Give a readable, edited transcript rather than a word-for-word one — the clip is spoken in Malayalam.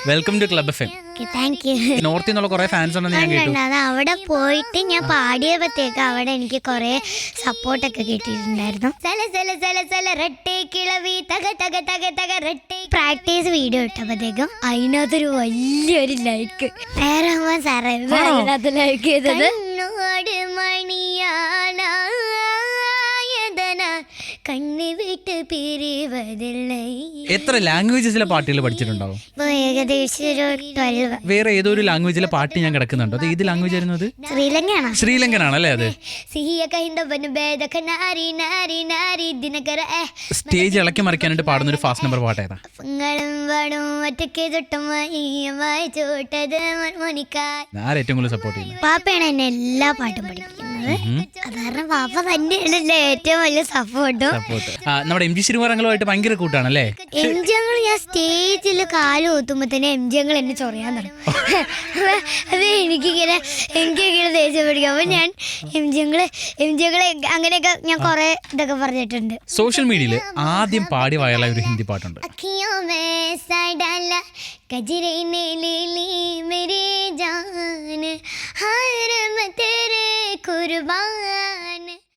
Welcome to club F M. നോർത്തിൽ നിന്നുള്ള കുറെ ഫാൻസ് ഉണ്ടെന്ന് ഞാൻ കേട്ടു. അവിടെ പോയിട്ട് ഞാൻ പാടിയപ്പോഴത്തേക്ക് അവിടെ എനിക്ക് കുറെ സപ്പോർട്ടൊക്കെ കിട്ടിയിട്ടുണ്ടായിരുന്നു. പ്രാക്ടീസ് വീഡിയോ ഇട്ടപ്പോഴത്തേക്കും അതിനകത്തൊരു വലിയൊരു ലൈക്ക് റഹ്മാൻ സാറായിരുന്നു അതിനകത്ത് ലൈക്ക് ചെയ്തത്. കണ്ണു വിട്ട് പിരിവതില്ലേ. എത്ര ലാംഗ്വേജസിലെ പാട്ടുകൾ പഠിച്ചിട്ടുണ്ടാവും? ഏകദേശം ഒരു 12. വേറെ ഏതോ ഒരു ലാംഗ്വേജിലെ പാട്ട് ഞാൻ കിടക്കുന്നുണ്ടോ? അത് ഏത് ലാംഗ്വേജ് ആയിരുന്നു? അത് ശ്രീലങ്കനാണല്ലേ? അത് സ്റ്റേജ് ഇളക്കി മറിക്കാനായിട്ട് പാടുന്ന ഒരു ഫാസ്റ്റ് നമ്പർ പാട്ട് ഏതാ? ഏറ്റവും കൂടുതൽ സപ്പോർട്ട് ചെയ്യുന്നത് പാപ്പയാണ് എന്നെ എല്ലാ പാട്ടും പഠിപ്പിക്കുന്നത്. കാരണം പാപ്പ തന്നെയാണ് എന്റെ ഏറ്റവും വലിയ സപ്പോർട്ടും. നമ്മുടെ എം ജി ശ്രീകുമാരങ്ങളുമായിട്ട് ഭയങ്കര കൂട്ടാണല്ലേ? എം ജി അങ്ങൾ ഞാൻ സ്റ്റേജിൽ കാല് കൂത്തുമ്പോ തന്നെ എം ജി അങ്ങൾ എന്നെ ചൊറിയാൻ തുടങ്ങും. അത് എനിക്കിങ്ങനെ ദേഷ്യം പിടിക്കും. അപ്പൊ ഞാൻ എം ജി അങ്ങളെ അങ്ങനെയൊക്കെ ഞാൻ കുറെ ഇതൊക്കെ പറഞ്ഞിട്ടുണ്ട്. സോഷ്യൽ മീഡിയയിൽ ആദ്യം പാടി വയറുള്ള ഒരു ഹിന്ദി പാട്ടുണ്ട്. കജരെ ने ले ली मेरी जान हार मैं तेरे कुर्बान.